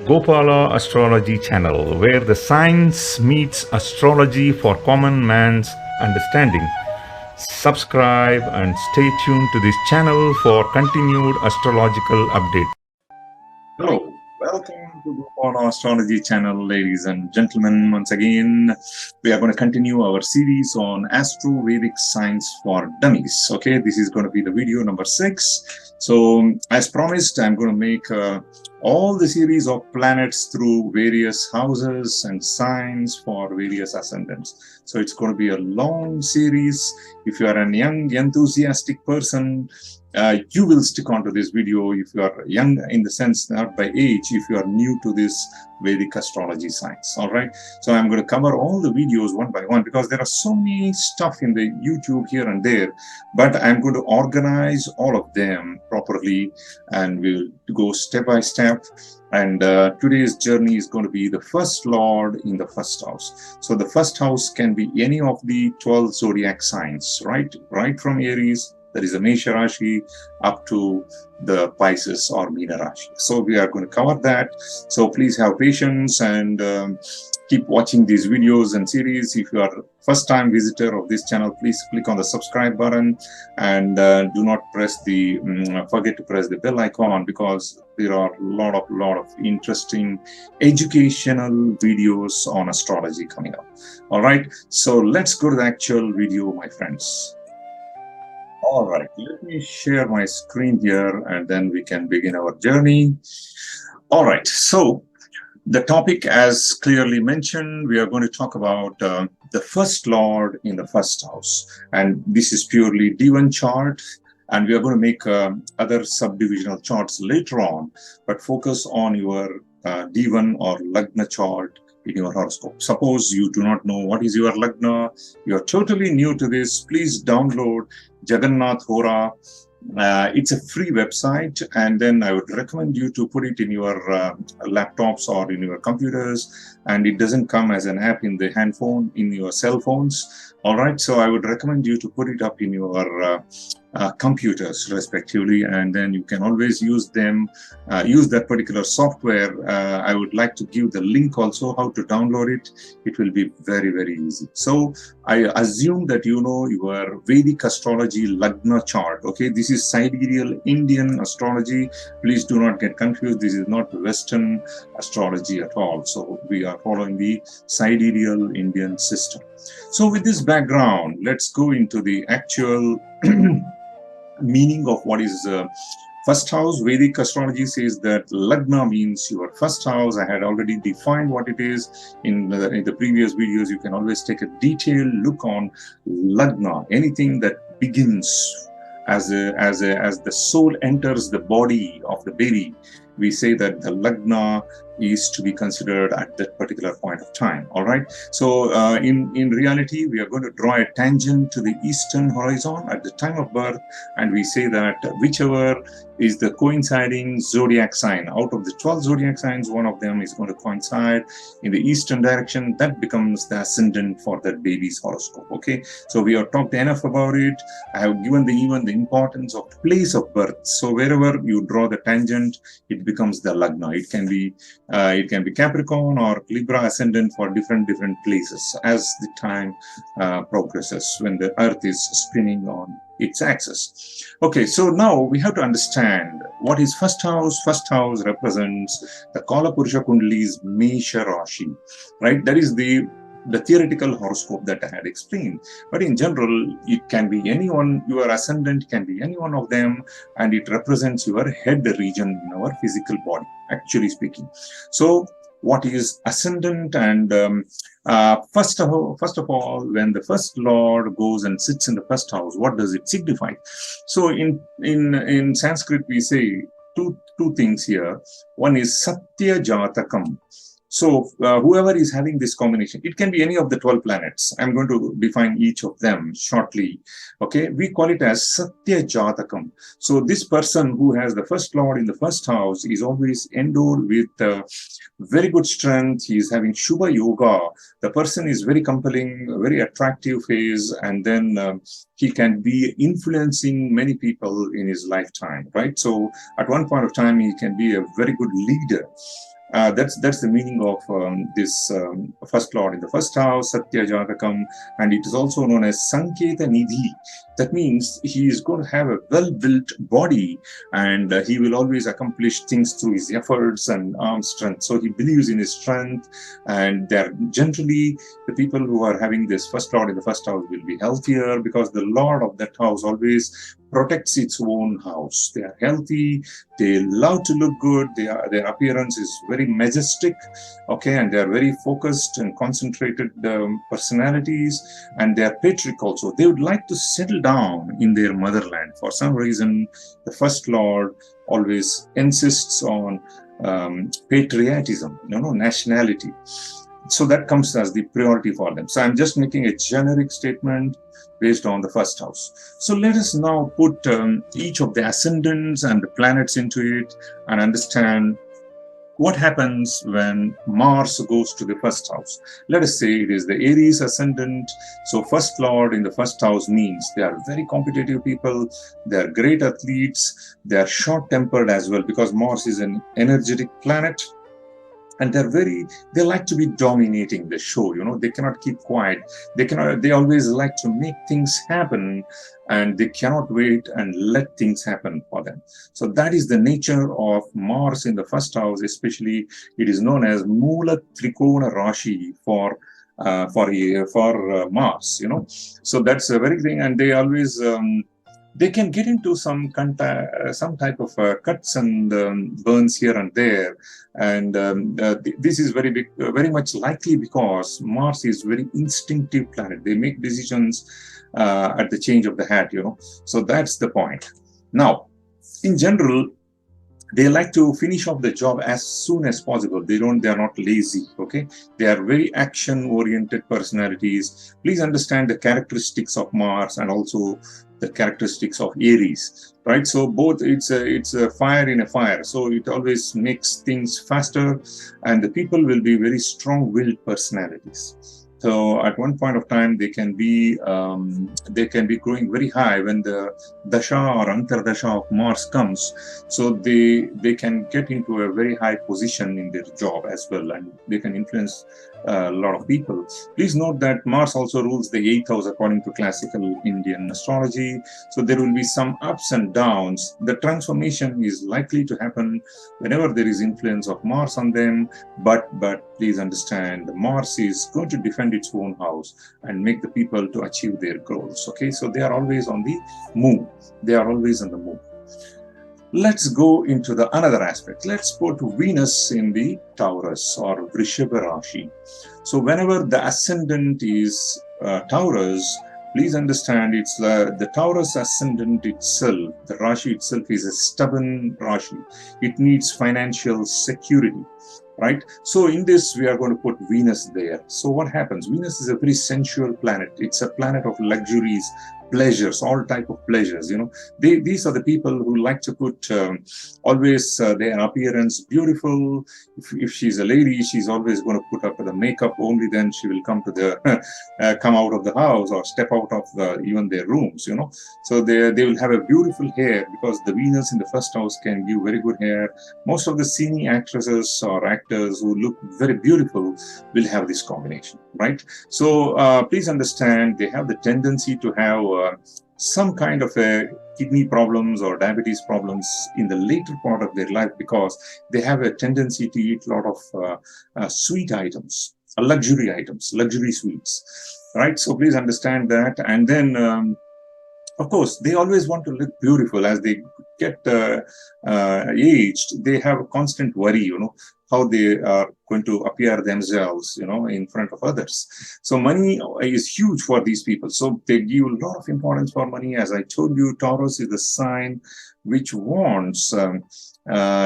Gopala Astrology channel, where the science meets astrology for common man's understanding. Subscribe and stay tuned to this channel for continued astrological updates. Hello, welcome to Gopala Astrology channel, ladies and gentlemen. Once again, we are going to continue our series on Astro-Vedic science for dummies. Okay, this is going to be the video number 6. So, as promised, I'm going to make all the series of planets through various houses and signs for various ascendants. So it's going to be a long series. If you are a young, enthusiastic person, you will stick on to this video. If you are young in the sense, not by age, if you are new to this Vedic astrology science. All right. So I'm going to cover all the videos one by one because there are so many stuff in the YouTube here and there, but I'm going to organize all of them properly and we'll go step by step. And today's journey is going to be the first lord in the first house. So the first house can be any of the 12 zodiac signs, right from Aries, that is a Mesha Rashi, up to the Pisces or Meena Rashi. So we are going to cover that. So please have patience and keep watching these videos and series. If you are first time visitor of this channel, please click on the subscribe button and do not press the forget to press the bell icon, because there are a lot of interesting educational videos on astrology coming up. All right, so let's go to the actual video, my friends. All right, let me share my screen here and then we can begin our journey. All right, so the topic, as clearly mentioned, we are going to talk about the first lord in the first house. And this is purely D1 chart. And we are going to make other subdivisional charts later on, but focus on your D1 or Lagna chart in your horoscope. Suppose you do not know what is your Lagna, you are totally new to this, please download Jagannath Hora. It's a free website, and then I would recommend you to put it in your laptops or in your computers, and it doesn't come as an app in the handphone, in your cell phones. All right, so I would recommend you to put it up in your computers respectively, and then you can always use them, use that particular software. I would like to give the link also how to download it. It will be very easy. So I assume that you know your Vedic astrology Lagna chart. Okay, this is sidereal Indian astrology. Please do not get confused. This is not Western astrology at all. So we are following the sidereal Indian system. So with this background, let's go into the actual meaning of what is first house. Vedic astrology says that Lagna means your first house. I had already defined what it is in the previous videos. You can always take a detailed look on Lagna. Anything that begins as the soul enters the body of the baby, we say that the Lagna is to be considered at that particular point of time. All right, so in reality, we are going to draw a tangent to the eastern horizon at the time of birth, and we say that whichever is the coinciding zodiac sign out of the 12 zodiac signs, one of them is going to coincide in the eastern direction. That becomes the ascendant for that baby's horoscope. Okay, so we have talked enough about it. I have given even the importance of place of birth. So wherever you draw the tangent, it becomes the Lagna. It can be Capricorn or Libra ascendant for different places as the time progresses, when the earth is spinning on its axis. Okay, so now we have to understand what is first house. First house represents the Kala Purusha Kundali's Mesha Rashi, right? That is the theoretical horoscope that I had explained. But in general, it can be anyone. Your ascendant can be any one of them, and it represents your head region in our physical body, actually speaking. So what is ascendant? And first of all, when the first lord goes and sits in the first house, what does it signify? So in Sanskrit, we say two things here. One is Satya Jatakam. So whoever is having this combination, it can be any of the 12 planets. I'm going to define each of them shortly. Okay, we call it as Satya Jatakam. So this person who has the first lord in the first house is always endowed with very good strength. He is having Shubha Yoga. The person is very compelling, very attractive face, and then he can be influencing many people in his lifetime, right? So at one point of time, he can be a very good leader. That's the meaning of this first lord in the first house, Satya Jatakam, and it is also known as Sanketa Nidhi. That means he is going to have a well-built body, and he will always accomplish things through his efforts and arm strength. So he believes in his strength, and they're generally the people who are having this first lord in the first house will be healthier, because the lord of that house always protects its own house. They are healthy, they love to look good, their appearance is very majestic, okay, and they are very focused and concentrated personalities, and they are patriotic also. They would like to settle down in their motherland. For some reason, the first lord always insists on patriotism, nationality. So that comes as the priority for them. So I'm just making a generic statement based on the first house. So let us now put each of the ascendants and the planets into it and understand what happens when Mars goes to the first house. Let us say it is the Aries ascendant. So first lord in the first house means they are very competitive people, they are great athletes, they are short-tempered as well, because Mars is an energetic planet. And they like to be dominating the show. They cannot keep quiet. They always like to make things happen, and they cannot wait and let things happen for them. So that is the nature of Mars in the first house. Especially, it is known as Mula Trikona Rashi for Mars. So that's a very thing, and they always they can get into some type of cuts and burns here and there, and this is very much likely because Mars is very instinctive planet. They make decisions at the change of the hat, So that's the point. Now, in general, they like to finish off the job as soon as possible. They are not lazy, okay? They are very action-oriented personalities. Please understand the characteristics of Mars and also the characteristics of Aries, right? So both, it's a fire in a fire. So it always makes things faster, and the people will be very strong-willed personalities. So at one point of time, they can be growing very high when the dasha or antardasha of Mars comes. So they can get into a very high position in their job as well, and they can influence a lot of people. Please note that Mars also rules the 8th house according to classical Indian astrology. So there will be some ups and downs. The transformation is likely to happen whenever there is influence of Mars on them. But please understand, Mars is going to defend its own house and make the people to achieve their goals. Okay, so they are always on the move. They are always on the move. Let's go into the another aspect. Let's put Venus in the Taurus or Vrishabha Rashi. So whenever the ascendant is Taurus, please understand it's the Taurus ascendant itself, the Rashi itself is a stubborn Rashi. It needs financial security, right? So in this, we are going to put Venus there. So what happens? Venus is a very sensual planet. It's a planet of luxuries, pleasures, all type of pleasures. These are the people who like to put always their appearance beautiful. If she's a lady, she's always going to put up the makeup. Only then she will come to the come out of the house or step out of even their rooms. So they will have a beautiful hair, because the Venus in the first house can give very good hair. Most of the cine actresses or actors who look very beautiful will have this combination, right? So please understand, they have the tendency to have some kind of a kidney problems or diabetes problems in the later part of their life, because they have a tendency to eat a lot of sweet items, luxury items, luxury sweets, right? So please understand that. And then of course, they always want to look beautiful. As they get aged, they have a constant worry, how they are going to appear themselves, in front of others. So money is huge for these people. So they give a lot of importance for money. As I told you, Taurus is the sign which wants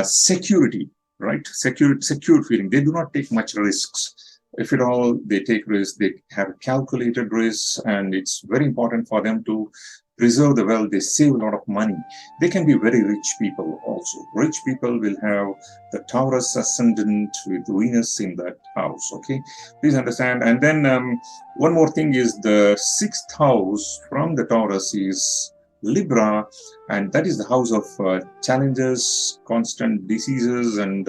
security, right? Secure feeling. They do not take much risks. If at all they take risks, they have calculated risks, and it's very important for them to preserve the wealth. They save a lot of money. They can be very rich people also. Rich people will have the Taurus ascendant with Venus in that house, okay? Please understand. And then one more thing is the 6th house from the Taurus is Libra, and that is the house of challenges, constant diseases, and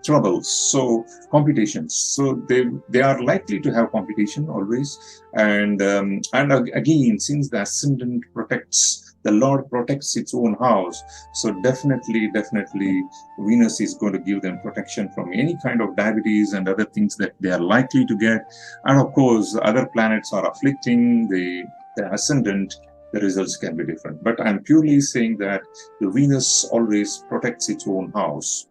troubles. So competitions. So they are likely to have competition always, and again, since the ascendant protects, the Lord protects its own house, so definitely Venus is going to give them protection from any kind of diabetes and other things that they are likely to get. And of course, other planets are afflicting the ascendant, the results can be different. But I'm purely saying that the Venus always protects its own house.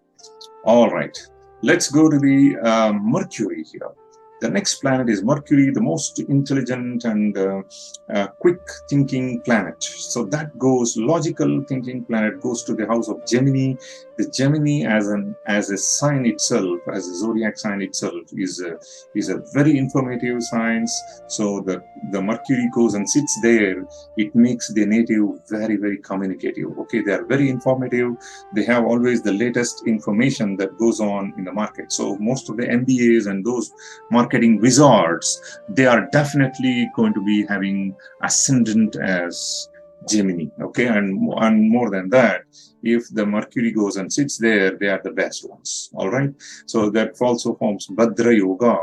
All right, let's go to the Mercury here. The next planet is Mercury, the most intelligent and quick thinking planet. So that goes, logical thinking planet goes to the house of Gemini. The Gemini as a sign itself, as a zodiac sign itself, is a very informative sign. So the Mercury goes and sits there. It makes the native very communicative. Okay, they are very informative. They have always the latest information that goes on in the market. So most of the MBAs and those marketing wizards, they are definitely going to be having ascendant as Gemini. Okay, and more than that, if the Mercury goes and sits there, they are the best ones. All right, so that also forms Bhadra Yoga.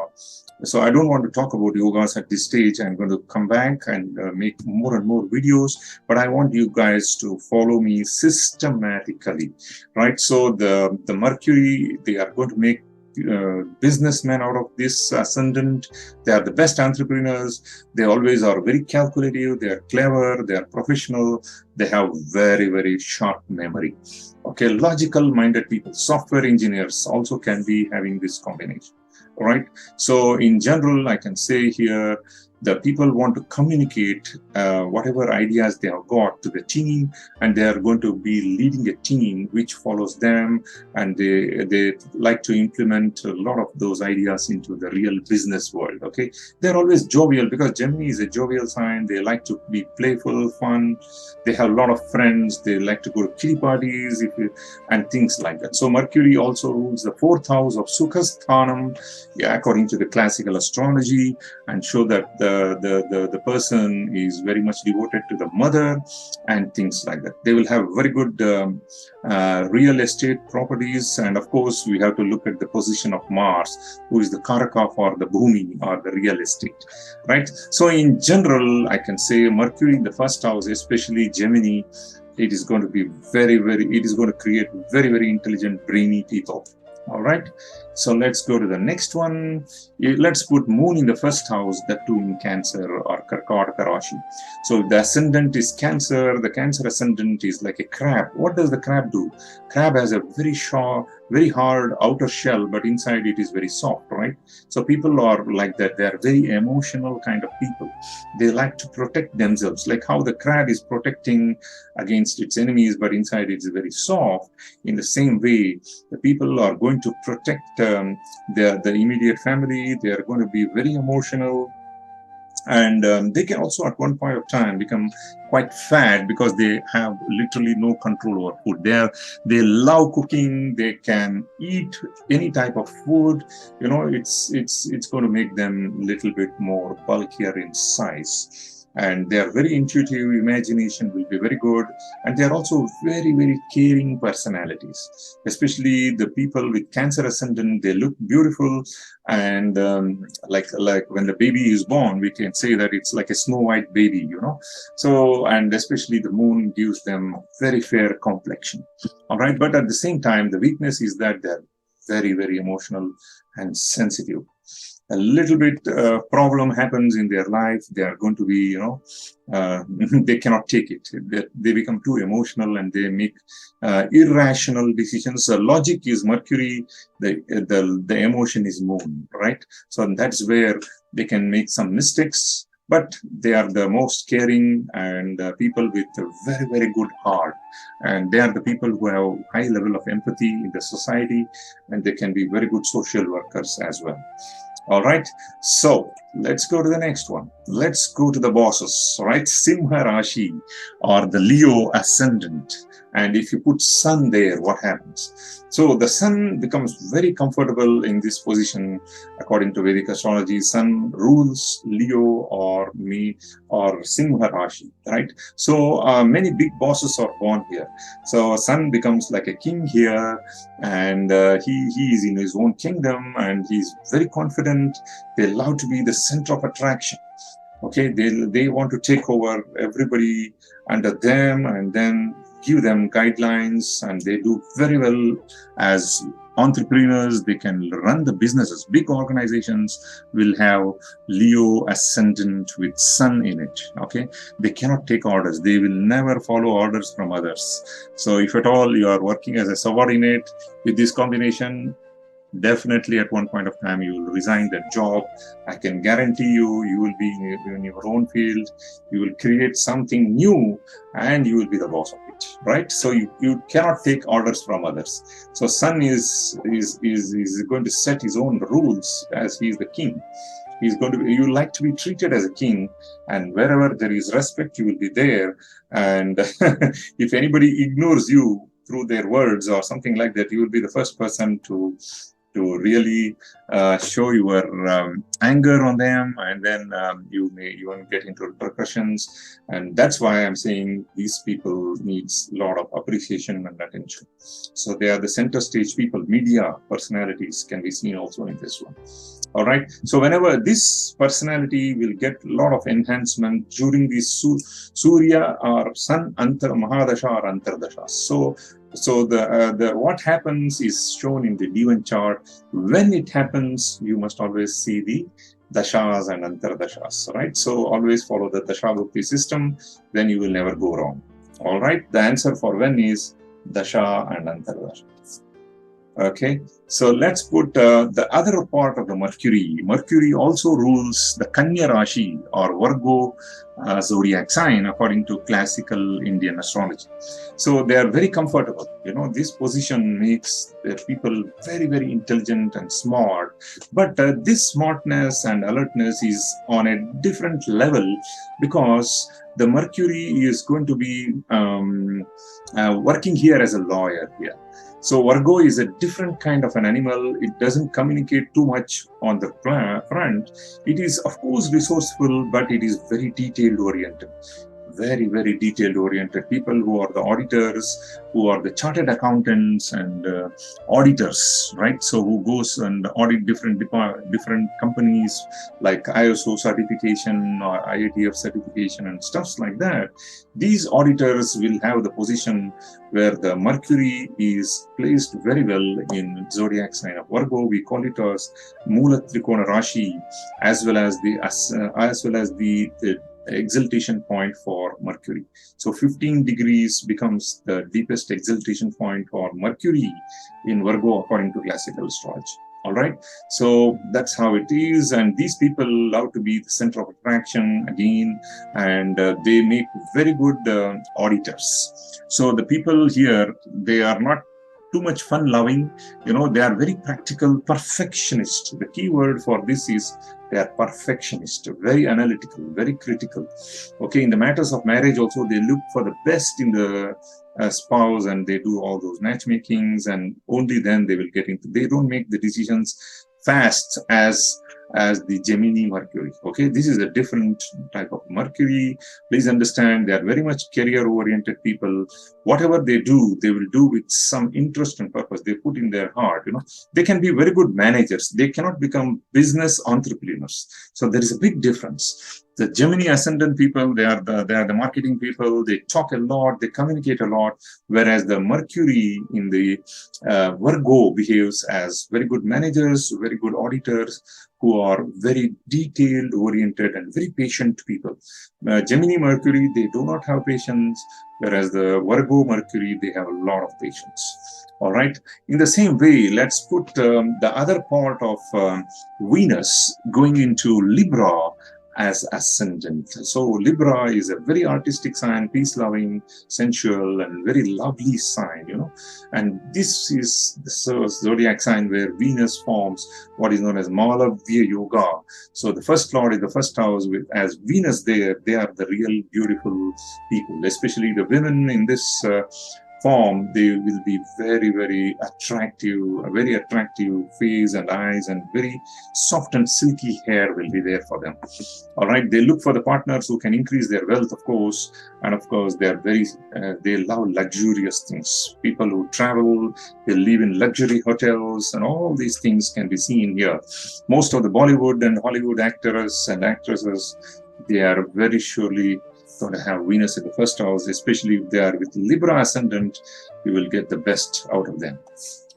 So I don't want to talk about yogas at this stage. I'm going to come back and make more and more videos, but I want you guys to follow me systematically, right? So the Mercury, they are going to make businessmen out of this ascendant. They are the best entrepreneurs. They always are very calculative. They are clever. They are professional. They have very sharp memory. Okay, logical minded people, software engineers also can be having this combination. All right, so in general, I can say here, the people want to communicate whatever ideas they have got to the team, and they are going to be leading a team which follows them, and they like to implement a lot of those ideas into the real business world. Okay, they're always jovial because Gemini is a jovial sign. They like to be playful, fun. They have a lot of friends. They like to go to kitty parties and things like that. So Mercury also rules the 4th house of Sukhasthanam, according to the classical astrology, and show that the person is very much devoted to the mother and things like that. They will have very good real estate properties, and of course we have to look at the position of Mars, who is the Karaka for the Bhumi or the real estate, right? So in general, I can say Mercury in the 1st house, especially Gemini, it is going to be it is going to create very intelligent, brainy people. All right, so let's go to the next one. Let's put Moon in the 1st house, that too in Cancer or Karkataka Rashi. So the ascendant is Cancer. The Cancer ascendant is like a crab. What does the crab do? Crab has a very hard outer shell, but inside it is very soft, right? So people are like that. They are very emotional kind of people. They like to protect themselves, like how the crab is protecting against its enemies, but inside it is very soft. In the same way, the people are going to protect the immediate family. They are going to be very emotional, and they can also at one point of time become quite fat because they have literally no control over food. They love cooking. They can eat any type of food. You know, it's going to make them a little bit more bulkier in size. And they are very intuitive, imagination will be very good, and they are also very caring personalities. Especially the people with Cancer ascendant, they look beautiful, and like when the baby is born, we can say that it's like a Snow White baby, you know. So, and especially the Moon gives them very fair complexion. All right, but at the same time, the weakness is that they're very emotional and sensitive. A little bit problem happens in their life, they are going to be, you know, they cannot take it. They become too emotional and they make irrational decisions. So logic is Mercury, the emotion is Moon, right? So that's where they can make some mistakes, but they are the most caring and people with a very good heart. And they are the people who have high level of empathy in the society, and they can be very good social workers as well. All right, so Let's go to the next one. Let's go to the bosses, right? Simha Rashi or the Leo ascendant. And if you put Sun there, what happens? So the Sun becomes very comfortable in this position. According to Vedic astrology, Sun rules Leo or me or Simha Rashi, right? So many big bosses are born here. So Sun becomes like a king here, and he is in his own kingdom, and he's very confident. They love to be the center of attraction. Okay, they want to take over everybody under them and then give them guidelines, and they do very well as entrepreneurs. They can run the businesses. Big organizations will have Leo ascendant with Sun in it. Okay, they cannot take orders. They will never follow orders from others. So if at all you are working as a subordinate with this combination, definitely at one point of time you will resign that job. I can guarantee you, you will be in your own field, you will create something new, and you will be the boss of it, right? So you cannot take orders from others. So Sun is going to set his own rules as he is the king. He's going to, you like to be treated as a king, and wherever there is respect, you will be there. And if anybody ignores you through their words or something like that, you will be the first person to really show your anger on them, and then you may even get into repercussions. And that's why I'm saying these people needs a lot of appreciation and attention. So they are the center stage people. Media personalities can be seen also in this one. All right. So whenever this personality will get a lot of enhancement during the Surya or Sun Mahadasha or Antardasha. So the what happens is shown in the D1 chart. When it happens, you must always see the dashas and antardashas, right? So always follow the dasha bhakti system, then you will never go wrong. All right. The answer for when is dasha and antardasha. Okay, so let's put the other part of the Mercury. Mercury also rules the Kanya Rashi or Virgo zodiac sign according to classical Indian astrology. So they are very comfortable. You know, this position makes the people very, very intelligent and smart. But this smartness and alertness is on a different level because the Mercury is going to be working here as a lawyer here. So Virgo is a different kind of an animal. It doesn't communicate too much on the front. It is, of course, resourceful, but it is very detailed oriented. Very, very detailed oriented people who are the auditors, who are the chartered accountants and auditors, right? So who goes and audit different companies like ISO certification or IATF certification and stuffs like that. These auditors will have the position where the Mercury is placed very well in zodiac sign of Virgo. We call it as Mula Trikona Rashi, as well as the exaltation point for Mercury. So 15 degrees becomes the deepest exaltation point for Mercury in Virgo according to classical astrology. All right, so that's how it is. And these people love to be the center of attraction again, and they make very good auditors. So the people here, they are not too much fun-loving. You know, they are very practical, perfectionist. The key word for this is they are perfectionist, very analytical, very critical. Okay, in the matters of marriage also, they look for the best in the spouse, and they do all those matchmakings, and only then they will get into. They don't make the decisions fast as the Gemini Mercury. Okay, this is a different type of Mercury. Please understand, they are very much career-oriented people. Whatever they do, they will do with some interest and purpose. They put in their heart. You know, they can be very good managers. They cannot become business entrepreneurs. So there is a big difference. The Gemini ascendant people, they are the marketing people. They talk a lot, they communicate a lot. Whereas the Mercury in the Virgo behaves as very good managers, very good auditors, who are very detailed oriented and very patient people. Gemini Mercury, they do not have patience, whereas the Virgo Mercury, they have a lot of patience. All right. In the same way, let's put the other part of Venus going into Libra as ascendant. So Libra is a very artistic sign, peace-loving, sensual, and very lovely sign, you know. And this is the zodiac sign where Venus forms what is known as Malavya Yoga. So the first lord is the first house with as Venus there. They are the real beautiful people, especially the women in this form. They will be very attractive, a very attractive face and eyes, and very soft and silky hair will be there for them. All right, they look for the partners who can increase their wealth, of course, and of course they are very they love luxurious things. People who travel, they live in luxury hotels, and all these things can be seen here. Most of the Bollywood and Hollywood actors and actresses, they are very surely going to have Venus in the first house, especially if they are with Libra ascendant. You will get the best out of them.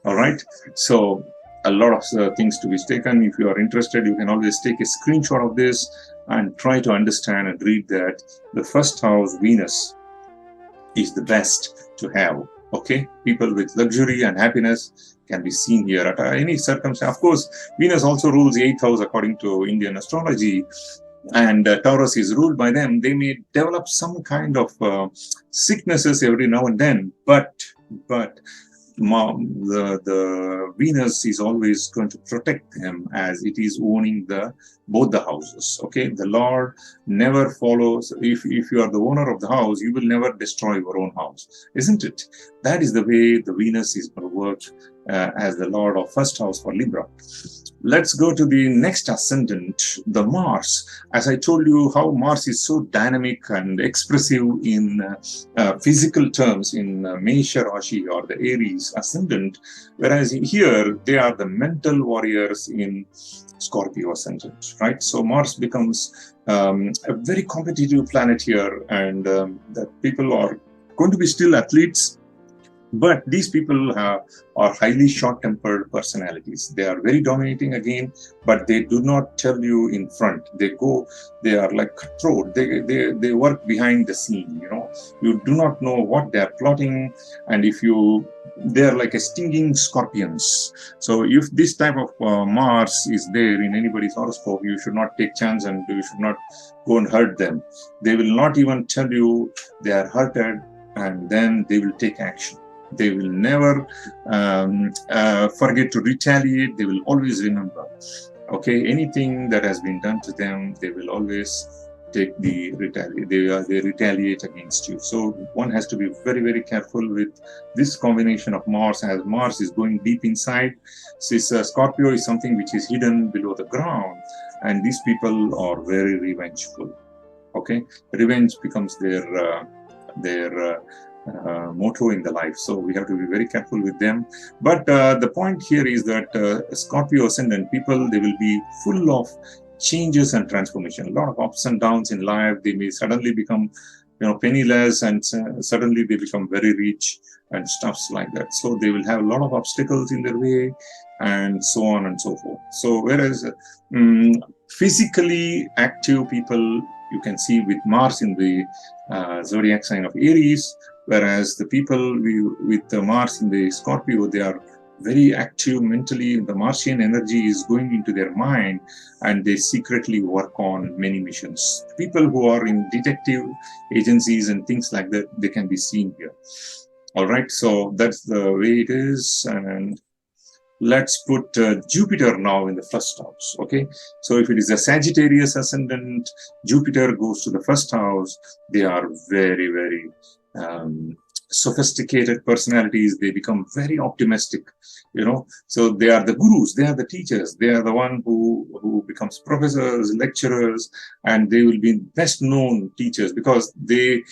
All right, so a lot of things to be taken. If you are interested, you can always take a screenshot of this and try to understand and read that the first house Venus is the best to have. Okay, people with luxury and happiness can be seen here at any circumstance. Of course, Venus also rules the 8th house according to Indian astrology, and Taurus is ruled by them. They may develop some kind of sicknesses every now and then, but the Venus is always going to protect them, as it is owning both the houses. Okay, the Lord never follows. If you are the owner of the house, you will never destroy your own house, isn't it? That is the way the Venus is going to work as the Lord of first house for Libra. Let's go to the next ascendant, the Mars. As I told you, how Mars is so dynamic and expressive in physical terms in Mesha Rashi or the Aries ascendant, whereas here they are the mental warriors in Scorpio ascendant, right? So Mars becomes a very competitive planet here, and that people are going to be still athletes. But these people are highly short-tempered personalities. They are very dominating again, but they do not tell you in front. They are like cutthroat. They work behind the scene, you know. You do not know what they are plotting, and they are like a stinging scorpions. So if this type of Mars is there in anybody's horoscope, you should not take chance and you should not go and hurt them. They will not even tell you they are hurted, and then they will take action. They will never forget to retaliate. They will always remember. Okay, anything that has been done to them, they will always take the retaliate. They retaliate against you. So one has to be very careful with this combination of Mars, as Mars is going deep inside. Since Scorpio is something which is hidden below the ground, and these people are very revengeful. Okay, revenge becomes their motto in the life. So we have to be very careful with them. But the point here is that Scorpio ascendant people, they will be full of changes and transformation. A lot of ups and downs in life. They may suddenly become, penniless, and suddenly they become very rich and stuffs like that. So they will have a lot of obstacles in their way, and so on and so forth. So whereas physically active people, you can see with Mars in the zodiac sign of Aries, whereas the people with Mars in the Scorpio, they are very active mentally. The Martian energy is going into their mind, and they secretly work on many missions. People who are in detective agencies and things like that, they can be seen here. All right, so that's the way it is. And let's put Jupiter now in the first house. Okay, so if it is a Sagittarius ascendant, Jupiter goes to the first house. They are very sophisticated personalities. They become very optimistic, so they are the gurus, they are the teachers, they are the one who becomes professors, lecturers, and they will be best known teachers because they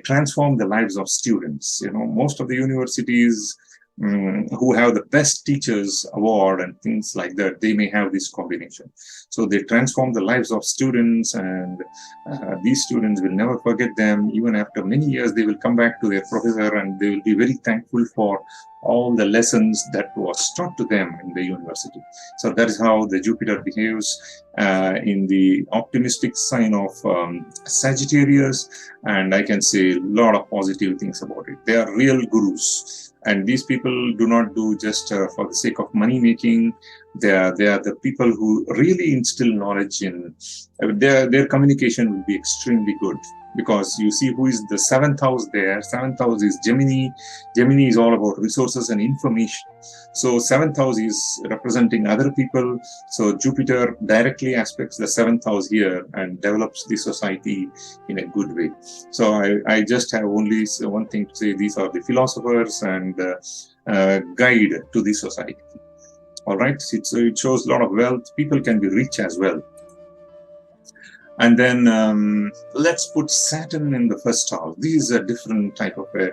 transform the lives of students. Most of the universities who have the best teachers award and things like that, they may have this combination. So they transform the lives of students, and these students will never forget them. Even after many years, they will come back to their professor, and they will be very thankful for all the lessons that was taught to them in the university. So that is how the Jupiter behaves in the optimistic sign of Sagittarius, and I can say a lot of positive things about it. They are real gurus, and these people do not do just for the sake of money making. They are the people who really instill knowledge in their communication will be extremely good, because you see who is the seventh house there. Seventh house is Gemini. Gemini is all about resources and information. So seventh house is representing other people. So Jupiter directly aspects the seventh house here and develops the society in a good way. So I just have only one thing to say: these are the philosophers and guide to the society. All right, it shows a lot of wealth. People can be rich as well. And then let's put Saturn in the first house. This is a different type of a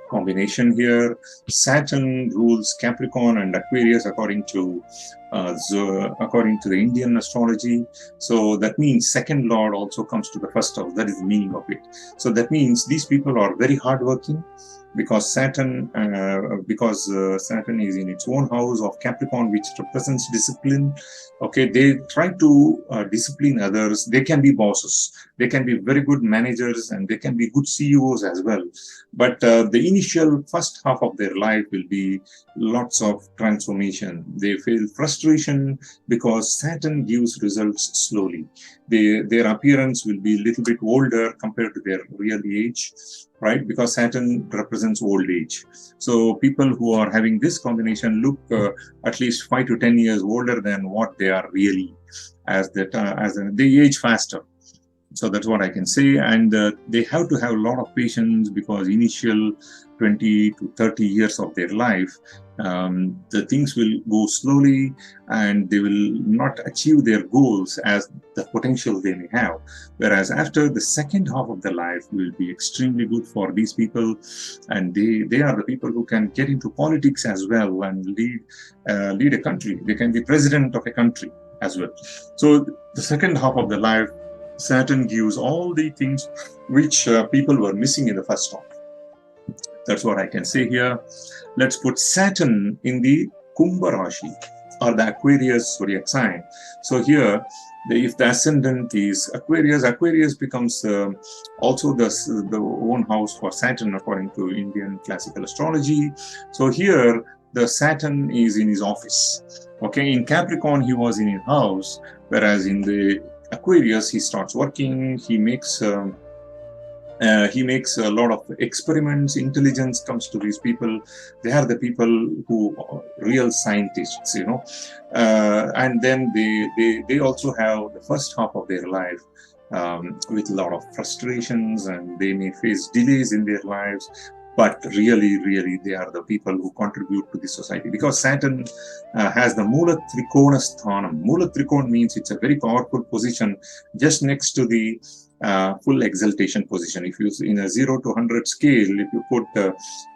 combination here. Saturn rules Capricorn and Aquarius according to the Indian astrology. So that means second lord also comes to the first house. That is the meaning of it. So that means these people are very hardworking, because Saturn is in its own house of Capricorn, which represents discipline. Okay, they try to discipline others. They can be bosses, they can be very good managers, and they can be good CEOs as well. But the initial first half of their life will be lots of transformation. They feel frustration because Saturn gives results slowly. Their appearance will be a little bit older compared to their real age, right? Because Saturn represents old age. So people who are having this combination look at least 5 to 10 years older than what they are really, they age faster. So that's what I can say. And they have to have a lot of patience, because initial 20 to 30 years of their life, the things will go slowly and they will not achieve their goals as the potential they may have. Whereas after the second half of their life will be extremely good for these people, and they are the people who can get into politics as well and lead a country. They can be president of a country as well. So the second half of the life, Saturn gives all the things which people were missing in the first half. That's what I can say here. Let's put Saturn in the Kumbha Rashi, or the Aquarius zodiac sign. So here, if the ascendant is Aquarius, Aquarius becomes also the own house for Saturn according to Indian classical astrology. So here, the Saturn is in his office. Okay, in Capricorn, he was in his house, whereas in the Aquarius, he starts working, he makes a lot of experiments. Intelligence comes to these people. They are the people who are real scientists, you know. And then they also have the first half of their life with a lot of frustrations, and they may face delays in their lives. But really, they are the people who contribute to the society, because Saturn has the Mula Trikona Sthanam. Mula Trikona means it's a very powerful position just next to the full exaltation position. If you, in a 0 to 100 scale, if you put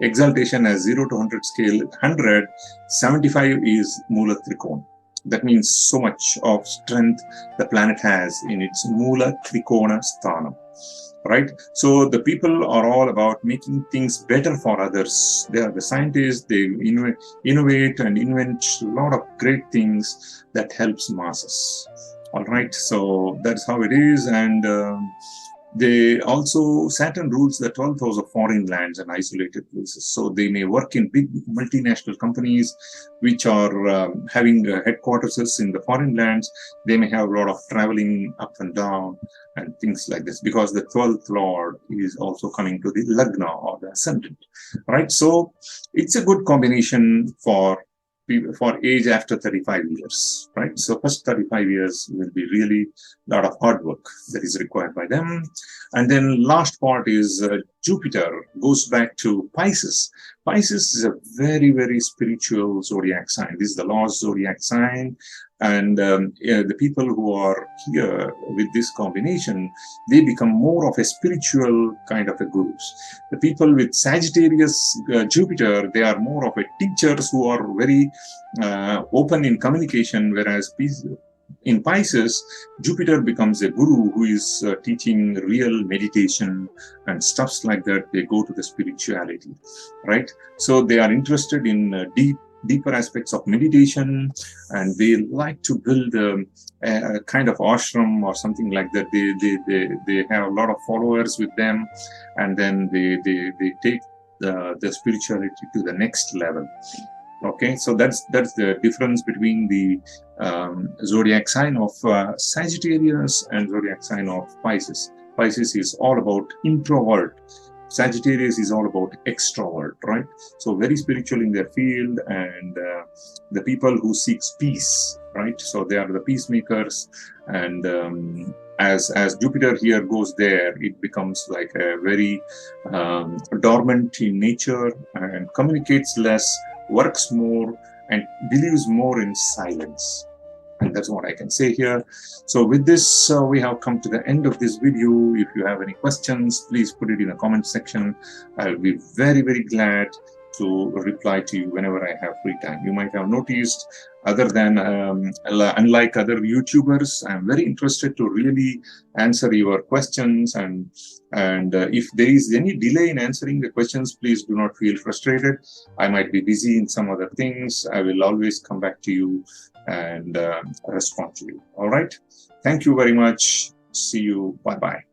exaltation as 0 to 100 scale, 100, 75 is Mula Trikona. That means so much of strength the planet has in its Mula Trikona Sthanam. Right? So the people are all about making things better for others. They are the scientists, they innovate and invent a lot of great things that helps masses. All right, so that's how it is. And they also, Saturn rules the 12th house of foreign lands and isolated places. So they may work in big multinational companies which are having headquarters in the foreign lands. They may have a lot of traveling up and down and things like this, because the 12th lord is also coming to the Lagna, or the ascendant, right? So it's a good combination for age after 35 years, right? So first 35 years will be really a lot of hard work that is required by them. And then last part is Jupiter goes back to Pisces. Pisces is a very spiritual zodiac sign. This is the last zodiac sign. And the people who are here with this combination, they become more of a spiritual kind of a gurus. The people with Sagittarius Jupiter, they are more of a teachers who are very open in communication, whereas In Pisces, Jupiter becomes a guru who is teaching real meditation and stuffs like that. They go to the spirituality, right? So they are interested in deeper aspects of meditation, and they like to build a kind of ashram or something like that. They have a lot of followers with them, and then they take the spirituality to the next level. Okay, so that's the difference between the zodiac sign of Sagittarius and zodiac sign of Pisces. Pisces is all about introvert. Sagittarius is all about extrovert, right? So very spiritual in their field, and the people who seeks peace, right? So they are the peacemakers, and as Jupiter here goes there, it becomes like a very dormant in nature and communicates less, works more, and believes more in silence. And that's what I can say here. So with this, we have come to the end of this video. If you have any questions, please put it in the comment section. I'll be very, very glad to reply to you whenever I have free time. You might have noticed, other than unlike other YouTubers, I'm very interested to really answer your questions, and if there is any delay in answering the questions, please do not feel frustrated. I might be busy in some other things. I will always come back to you and respond to you. All right. Thank you very much. See you. Bye-bye.